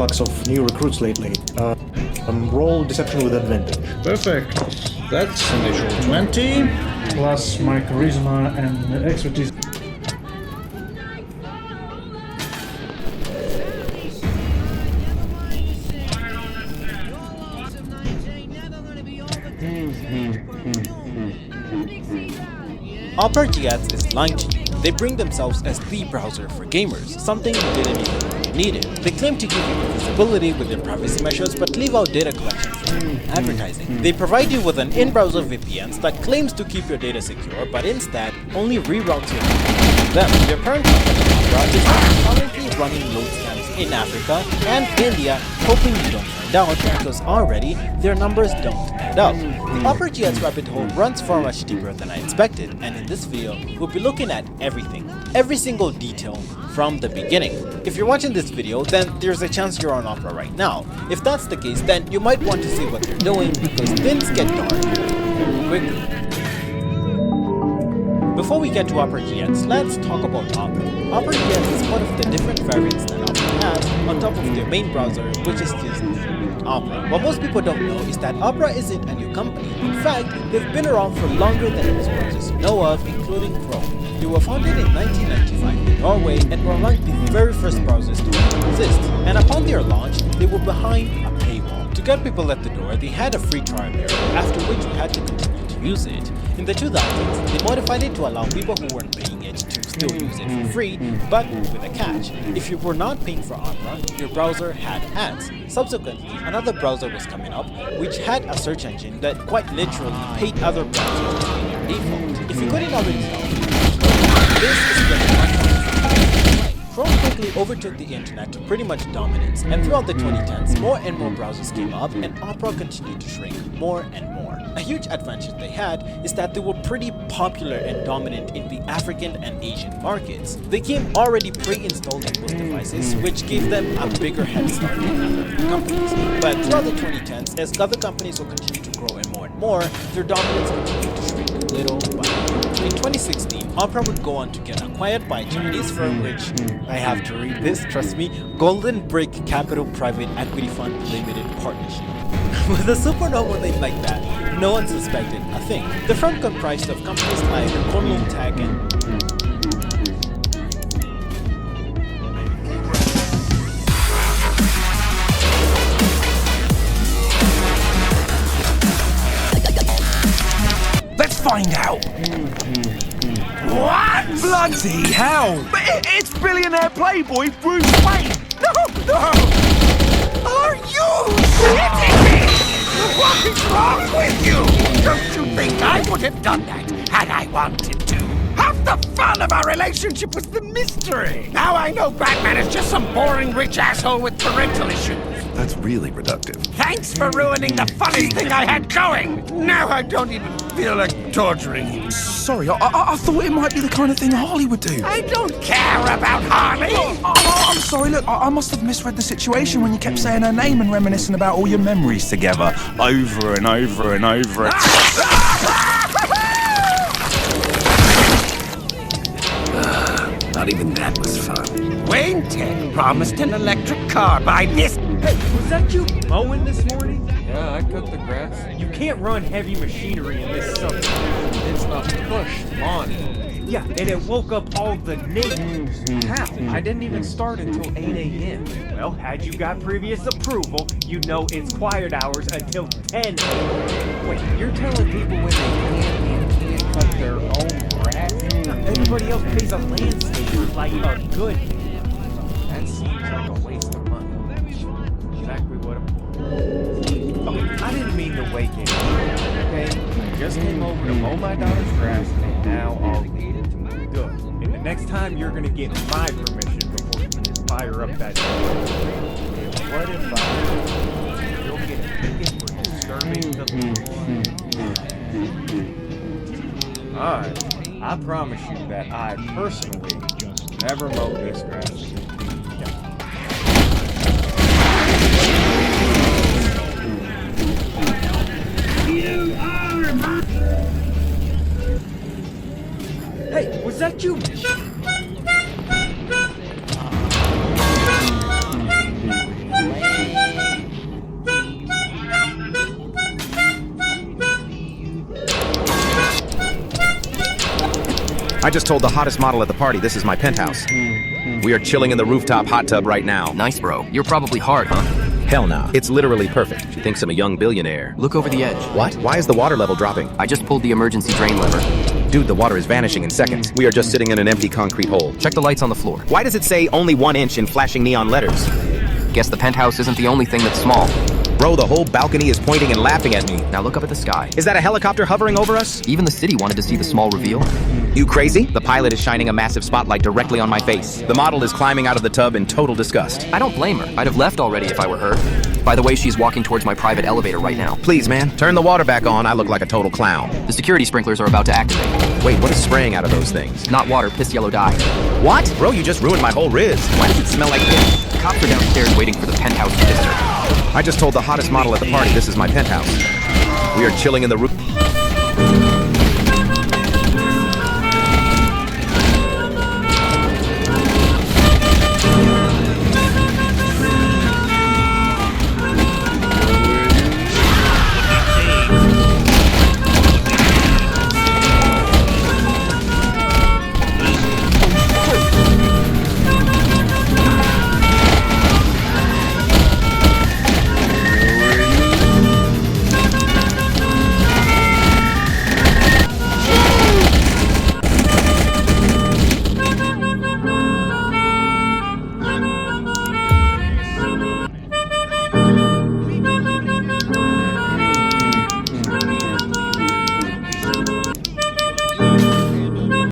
influx of new recruits lately. Roll deception with advantage. Perfect. That's initial 20. Plus my charisma and expertise. Opera GX is lying to you. They bring themselves as the browser for gamers, something you didn't even know you needed. They claim to give you visibility with their privacy measures but leave out data collection for advertising. They provide you with an in-browser VPN that claims to keep your data secure but instead only reroutes your data to them. Their parent company, Opera, is currently running load scams in Africa and India, hoping you don't find out because already their numbers don't add up. The Opera GX rabbit hole runs far much deeper than I expected, and in this video, we'll be looking at everything, every single detail from the beginning. If you're watching this video, then there's a chance you're on Opera right now. If that's the case, then you might want to see what they're doing because things get dark very quickly. Before we get to Opera GX, let's talk about Opera. Opera GX is one of the different variants that Opera has on top of their main browser, which is just Opera. What most people don't know is that Opera isn't a new company. In fact, they've been around for longer than most browsers you know of, including Chrome. They were founded in 1995 in Norway and were among the very first browsers to exist. And upon their launch, they were behind a paywall. To get people at the door, they had a free trial period, after which you had to continue to use it. In the 2000s, they modified it to allow people who weren't paying it to still use it for free, but with a catch. If you were not paying for Opera, your browser had ads. Subsequently, another browser was coming up, which had a search engine that quite literally paid other browsers to be their default. If you couldn't already tell, this is the Chrome quickly overtook the internet to pretty much dominance, and throughout the 2010s, more and more browsers came up, and Opera continued to shrink more and more. A huge advantage they had is that they were pretty popular and dominant in the African and Asian markets. They came already pre-installed on most devices, which gave them a bigger head start than other companies. But throughout the 2010s, as other companies will continue to grow and more, their dominance continued to shrink little by little. In 2016, Opera would go on to get acquired by a Chinese firm which, I have to read this, trust me, Golden Brick Capital Private Equity Fund Limited Partnership. With a supernova name like that, no one suspected a thing. The firm comprised of companies like Kunlun Tech and Let's find out! What? Bloody hell! But it's billionaire playboy Bruce Wayne! No! Are you shitting me? What is wrong with you? Don't you think I would have done that had I wanted to? Half the fun of our relationship was the mystery! Now I know Batman is just some boring rich asshole with parental issues. That's really reductive. Thanks for ruining the funniest thing I had going! Now I don't even feel like torturing you. Sorry, I thought it might be the kind of thing Harley would do. I don't care about Harley! I'm sorry, look, I must have misread the situation when you kept saying her name and reminiscing about all your memories together, over and over and over. Not even that was fun. Wayne Tech promised an electric car by this... Hey, was that you mowing this morning? Yeah, I cut the grass. You can't run heavy machinery in this summer. It's not pushed on. Yeah, and it woke up all the neighbors. How? I didn't even start until 8 a.m. Well, had you got previous approval, you know it's quiet hours until 10 a.m. Wait, you're telling people when they can't cut their own grass? Everybody else pays a landscaper like a good. That seems like a waste of money. Exactly what I'm for. Okay, I didn't mean to wake you. Okay, I just came over to mow my daughter's grass, and now I'll lead it to my good. And the next time you're gonna get my permission before you can fire up that. And what if you'll get a ticket for disturbing the law? Alright, I promise you that I personally never mow this grass. Hey, was that you? I just told the hottest model at the party this is my penthouse. We are chilling in the rooftop hot tub right now. Nice, bro. You're probably hard, huh? Hell nah. It's literally perfect. She thinks I'm a young billionaire. Look over the edge. What? Why is the water level dropping? I just pulled the emergency drain lever. Dude, the water is vanishing in seconds. We are just sitting in an empty concrete hole. Check the lights on the floor. Why does it say only 1 inch in flashing neon letters? Guess the penthouse isn't the only thing that's small. Bro, the whole balcony is pointing and laughing at me. Now look up at the sky. Is that a helicopter hovering over us? Even the city wanted to see the small reveal. You crazy? The pilot is shining a massive spotlight directly on my face. The model is climbing out of the tub in total disgust. I don't blame her. I'd have left already if I were her. By the way, she's walking towards my private elevator right now. Please, man, turn the water back on. I look like a total clown. The security sprinklers are about to activate. Wait, what is spraying out of those things? Not water, piss yellow dye. What? Bro, you just ruined my whole riz. Why does it smell like this? Cops are downstairs waiting for the penthouse to disturb. I just told the hottest model at the party this is my penthouse. We are chilling in the roof.